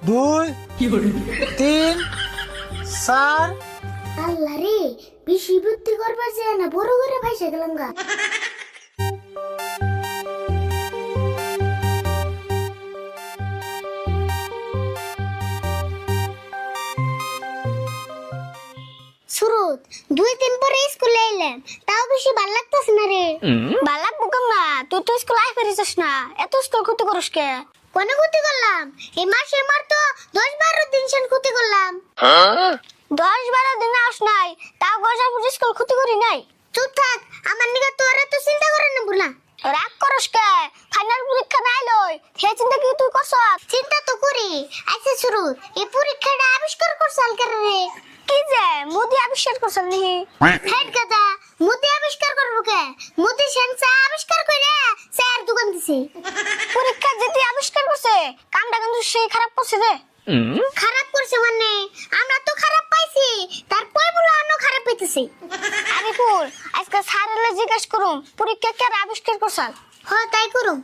2 3 4 আল্লাহ রে, বেশি বুদ্ধি করবার যায় না, বড় করে ভাইসা গেলাম গা। সুরত 2 দিন পরে স্কুলে এলাম, তাও বেশি ভাল লাগতেছে না রে। ভাল লাগবো কেমনা? তুই তো স্কুল আই ফেরিস না, এত স্কুল ক্ষতি করিস কে? কোন ক্ষতি করলাম? এই মাসে মার তো 10-12 দিন সেন ক্ষতি করলাম। 10-12 দিন আস নাই, তাও গজার পুরো স্কুল ক্ষতি করি নাই। চুপ থাক, আমার নিগা তোর এত চিন্তা করে না বুলা। রাগ করস কে? ফাইনাল পরীক্ষা নাই লই, হে চিন্তা কি তুই করছ? চিন্তা তো করি। আচ্ছা শুরু, এই পরীক্ষাটা আবিষ্কার করছাল কেন রে? কি যে মোদি আবিষ্কার করছাল নি? হেড গাদা, মোদি আবিষ্কার করব কে? মোদি সেন্সা আবিষ্কার কইরা স্যার দোকান দিছে। পরীক্ষা যেটি আবিষ্কার করছে, কামটা কিন্তু সেই খারাপ করছে রে। খারাপ করছে মানে আমরা তো খারাপ পাইছি, তারপর বলো অন্য খারাপ পাইতেছি। আরে ফুল, আজকে স্যারের জিজ্ঞাসা করুম পরীক্ষা কে আবিষ্কার করছাল? হ্যাঁ তাই করুম।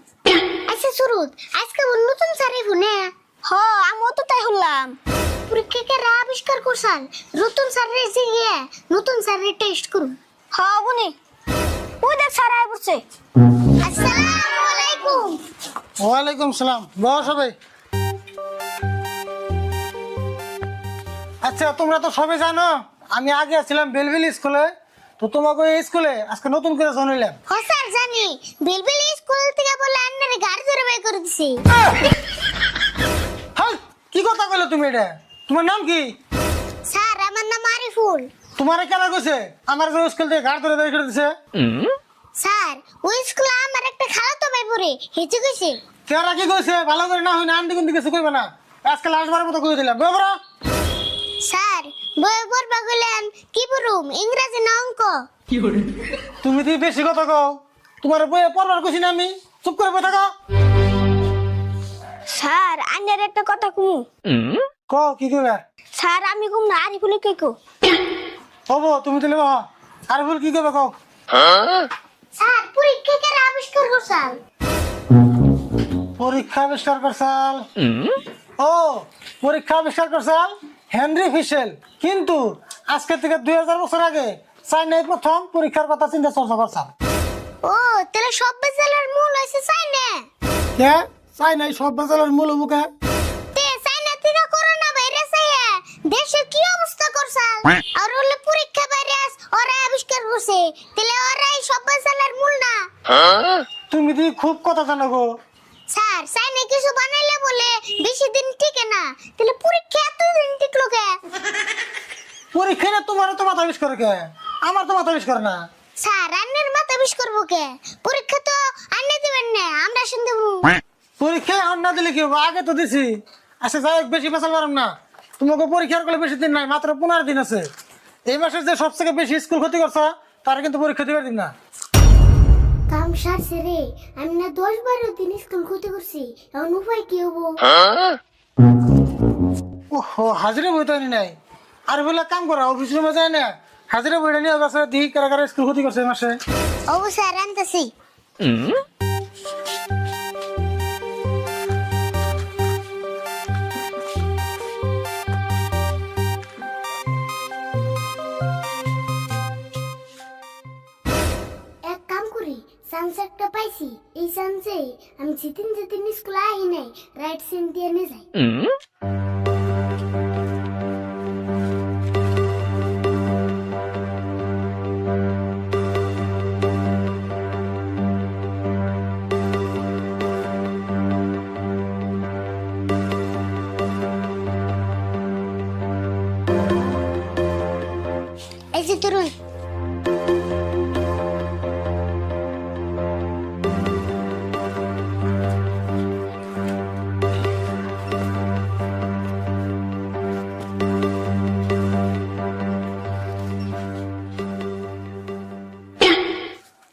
আচ্ছা সুরুত, আজকে নতুন স্যারে ফোনে। হ্যাঁ আমিও তো তাই হলাম। পরীক্ষা কে আবিষ্কার করছাল, নতুন স্যারের জিগে নতুন স্যারের টেস্ট করুম। হ্যাঁ বনি, ওই দেখ স্যার আই পড়ছে। আসসালামু আলাইকুম। ওয়ালাইকুম সালাম। বস সবাই। আচ্ছা তোমরা তো সবাই জানো আমি আগে ছিলাম বেলবেল স্কুলে, তো তোমাকে এই স্কুলে আজকে নতুন করে জানাইলাম। হ্যাঁ স্যার জানি, বেলবেল স্কুল থেকে বলে আন্নারে গাড়ি ধরে বের করে দিছি। হ্যাঁ কি কথা কইলে তুমি? এটা তোমার নাম কি? স্যার আমার নাম আরিফুল। তোমারে কেন কইছে আমার যে স্কুল থেকে গাড়ি ধরে বের করে দিছে? স্যার ওই স্কুলে আমার একটা খালাতো ভাই পড়ে, হেঁচে গেছে। কেরা কি কইছে? ভালো করে না হয় না আন্টি কিন্তু কিছু কইবে না, আজকে লাস্ট বারের মতো কই দিলাম। বেবরা স্যার বই পড়বা গেলেন কি পড়ুম, ইংরেজি না অঙ্ক? তুমি তো বেশি কথা কও, তোমার বইয়ে পড়বার কইছি না আমি, চুপ করে বসে থাকো। স্যার আন্নার একটা কথা কমু। কও কি কইবা? স্যার আমি কম না, আরিফুল কে কো? হবো তুমি দিলে বাবা আর ভুল কি কইবা কও? স্যার পরীক্ষা কে আবিষ্কার করছাল? পরীক্ষা আবিষ্কার করছাল? ও পরীক্ষা আবিষ্কার করছাল হেনরি ফিশেল, কিন্তু আজকে থেকে 2000 বছর আগে চাইনায় প্রথম পরীক্ষার কথা চিন্তা চর্চা করছাল। ও তাহলে সব বেজালের মূল হইছে চাইনা। কে চাইনাই সব বাজারের মূল মুখে? তে চাইনা থেকে করোনা ভাইরাস আইয়া দেশে কি অবস্থা করছাল? আর হলে পরীক্ষা ভাইরাস ওরা আবিষ্কার করছে, তাহলে ওরাই সব বেজালের মূল না? তুমি দি খুব কথা জানো গো। স্যার চাইনা কিছু বানাইলে বলে বেশি দিন টিকে না, তাহলে পরীক্ষা এত দিন টিকলো কে? পরীক্ষা না তোমার তো মাথা আবিষ্কার কে, আমার তো মাথা আবিষ্কার না। স্যার আন্নের মাথা বিষ করবো কে? পরীক্ষা তো আন্নে দিবেন না, আমরা শুনতে পরীক্ষায় আর না দিলে কি হবে? আগে তো দিছি। আচ্ছা যাই হোক, বেশি পেছাল পারম না। তোমাকে পরীক্ষার করলে বেশি দিন নাই, মাত্র 15 দিন আছে। এই মাসে যে সবথেকে বেশি স্কুল ক্ষতি করছো তারা কিন্তু পরীক্ষা দিবার দিন না। কাম সারছে রে, আমি না 10-12 দিন স্কুল ক্ষতি করছি, এখন উপায় কি হবো? ওহো হাজিরা বইটা নি নাই, আর বলে কাম করা অফিস রুমে যায় না, হাজিরা বইটা নিয়ে বাসা দি কারা কারা স্কুল ক্ষতি করছে এই মাসে। ও স্যার আনতেছি। এক কাম করি, চান্স একটা পাইছি, এই চান্সে আমি যেদিন যেদিন স্কুলে আই নাই রাইট সেন্ট দিয়ে নিয়ে যাই। এই যে তরুণ,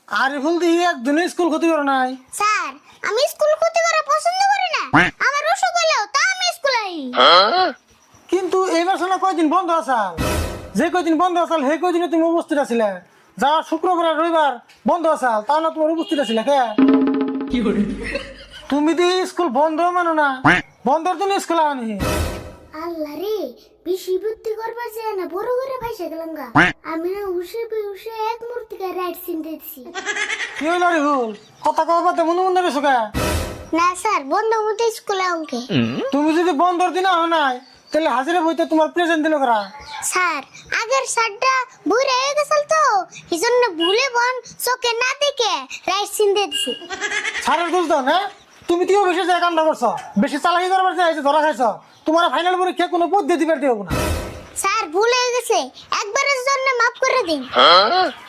আরে ভুল দিয়ে একদিন স্কুল ক্ষতি করে নাই। স্যার আমি স্কুল ক্ষতি করা পছন্দ করি না, আমার অসুখ হলেও তা আমি স্কুলে আই। কিন্তু এইবার শোনা কয়দিন বন্ধ আসাল, যে কয়দিন বন্ধ আসাল সেই কয়দিনে তুমি উপস্থিত আছিলে। যাওয়ার শুক্রবার আর রবিবার বন্ধ আসাল, তাও না তোমার উপস্থিত আছিলে কে? তুমি দি স্কুল বন্ধ মানো না, বন্ধর দিন স্কুল আনি আল্লাহ রে, বেশি বুদ্ধি করবার যায় না, বড় করে ভাইসা গেলাম গা। আমি না উসে উসে এক মূর্তিকা রাইট সিন দিয়েছি। কি হইল রে ভুল কথা কওয়া পাতে মনে মনে রেছো কে? না স্যার, বন্ধ মতো স্কুলে অঙ্কে। তুমি যদি বন্ধর দিন আহ নাই তাহলে হাজিরা বইতে তোমার প্রেজেন্ট দিল করা। স্যার, আগের স্যারটা বুড়ে হয়ে গেছিল তো, এই জন্য ভুলে বন চোখে না দেখে রাইট সিন দিয়েছি। সারের দোষ দাও না, তুমি তিও বেশি যায় কামটা করছো, বেশি চালাকি করবার চাইছো, ধরা খাইছো। তোমার ফাইনাল পরীক্ষা কোনো পদ্ধতি বের দিব না। স্যার, ভুল হয়ে গেছে, একবারের জন্য মাফ করে দিন।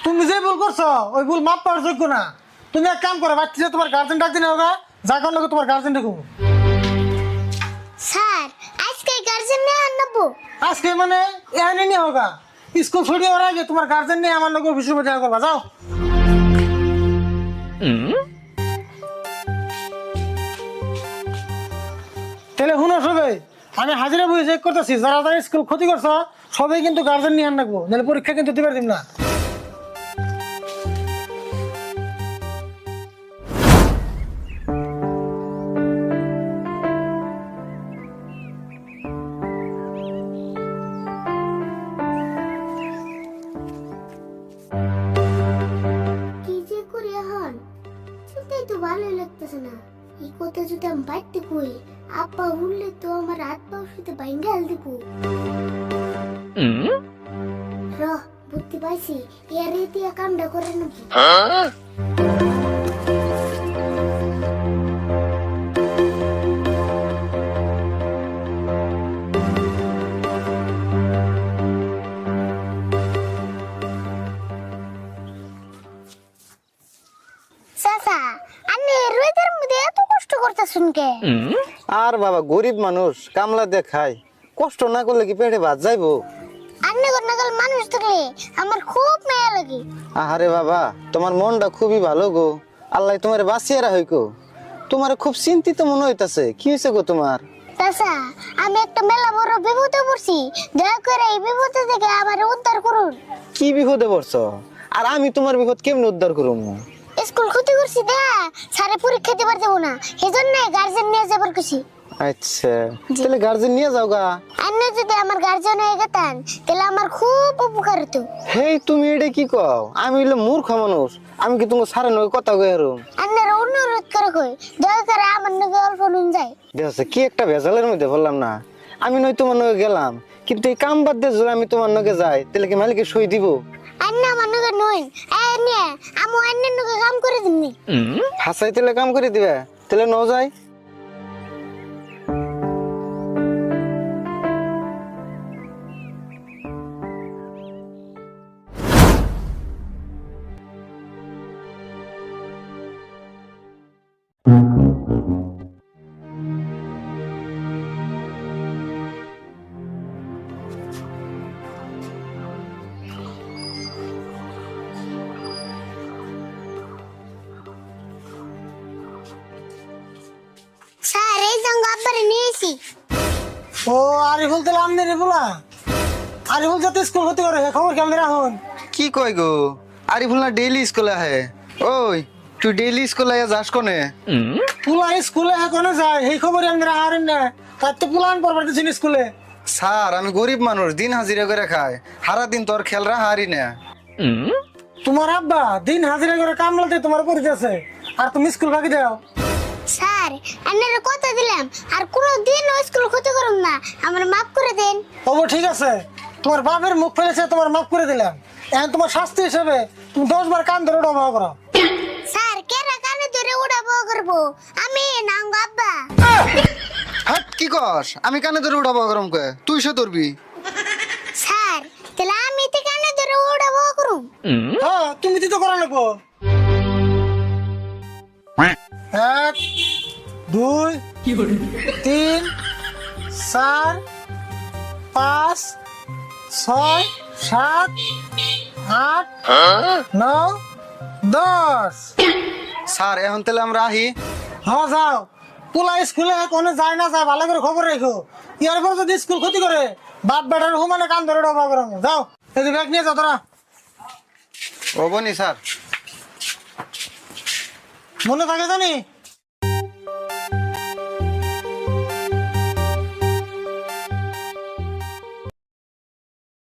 তুমি যে ভুল করছো ওই ভুল মাপ পাওয়ার যোগ্য না। তুমি এক কাম করো, বাচ্চা তোমার গার্জেন ডাক দিনে হোগা, যা কারণ তোমার গার্জেন দেখো। স্যার, আজকে গার্জেন নিয়ে আনবো। আজকে মানে এখানে নিয়ে হোগা, স্কুল ছুটি হওয়ার আগে তোমার গার্জেন নিয়ে আমার লোক অফিসের উপর দেখা করবা, যাও। তাহলে শুনো সবাই, আমি হাজিরা বই চেক করতেছি, যারা যারা স্কুল ক্ষতি করছো সবাই কিন্তু গার্জেন নিয়ে আনবো, নাহলে পরীক্ষা কিন্তু দিবার দিন না। কি যে করি এখন, সেটাই তো ভালোই লাগতেছে না। এই কথা যদি আমি বাড়তে কই, আব্বা উঠলে তো আমার হাত পা শুতে বাইঙ্গাল দিব। বুদ্ধি পাইছি, এর দিয়া কামটা করে নাকি। চাচা, আপনি রোদের মধ্যে এত কষ্ট করতেছেন কে? আর বাবা গরিব মানুষ, কামলা দিয়ে খায়, কষ্ট না করলে কি পেটে ভাত যাইবো? আপনি নাগাল মানুষ থাকলে আমার খুব মায়া লাগে। আহারে বাবা, তোমার মনটা খুবই ভালো গো, আল্লাহ তোমার বাঁচিয়ে রাখো। তোমার খুব চিন্তিত মনে হইতাছে, কি হয়েছে গো তোমার? চাচা, আমি একটা মেলা বড় বিপদে পড়ছি, দয়া করে এই বিপদ থেকে আমার উদ্ধার করুন। কি বিপদে পড়ছো? আর আমি তোমার বিপদ কেমনে উদ্ধার করবো? স্কুল ক্ষতি করছি দে, স্যারে পরীক্ষা দিবার দেবো না, সেজন্য গার্জেন নিয়ে যাবার খুশি। আচ্ছা, তাহলে গার্জেন নিয়ে যাও গা। আপনি যদি আমার গার্জেন হয়ে গেতেন তাহলে আমার খুব উপকার হতো। হেই, তুমি এটা কি কও? আমি হইলে মূর্খ মানুষ, আমি কি তোমার সারে নয় কথা কই হারুম? আপনারা অনুরোধ করে কই, দয়া করে আমার নাকি অল্প নুন যায়। দেখো কি একটা ভেজালের মধ্যে বললাম না। আমি নয় তোমার নগে গেলাম, কিন্তু এই কাম বাদ দিয়ে যদি আমি তোমার নগে যাই তাহলে কি মালিকে সই দিব? আন্না আমার নাকি নই, নিয়ে আমি অন্যের নাকি কাম করে দিমনি। হাসাই তাহলে কাম করে দিবে, তাহলে ন যায়। স্যার, এই জঙ্গ আব্বারে নিয়েছি। ও আরিফুল, তাহলে আমনে রে বলা, আরিফুল যাতে স্কুল ক্ষতি করে খবর কেমন রাখুন। কি কয় গো? আরিফুল না ডেইলি স্কুলে আহে? ওই তুই ডেইলি স্কুলে যাস কোনে? পুলা স্কুলে এখনো যায়, এই খবর আমরা হারেন না, তার তো পুলান পড়বার দিচ্ছেন স্কুলে। স্যার, আমি গরিব মানুষ, দিন হাজিরা করে খাই, সারা দিন তোর খেলরা হারি না। তোমার আব্বা দিন হাজিরা করে কামলাতে তোমার পরিচয়, আর তুমি স্কুল ফাঁকি দাও। স্যার, আপনারা কথা দিলাম আর কোনোদিন স্কুল ক্ষতি করুন না, আমার মাফ করে দেন। ও ঠিক আছে, তোমার বাপের মুখ ফেলেছে, তোমার মাফ করে দিলাম। এখন তোমার শাস্তি হিসেবে তুমি 10 বার কান ধরে ওটা ভালো করো। স্যার, কেরা কানে ধরে উড়াবো করবো? আমি নাম আব্বা। হ্যাঁ, কি কস? আমি কানে ধরে উঠাবো গরম কে? তুই সে ধরবি? স্যার, তাহলে আমি তো কানে ধরে উড়াবো করুম। হ্যাঁ, তুমি তো করা লাগবো। 1 2 3 4 5 6 7 8 9 10। স্যার, এখন তাহলে আমরা আহি। হ্যাঁ যাও, পোলা স্কুলে কোনো যায় না, যায় ভালো করে খবর রেখো। ইয়ার পর যদি স্কুল ক্ষতি করে বাপ বেটার হুমানে কান ধরে ডবা করো। যাও, এই যে ব্যাগ নিয়ে যাও তোরা। হবনি স্যার? মনে থাকে জানি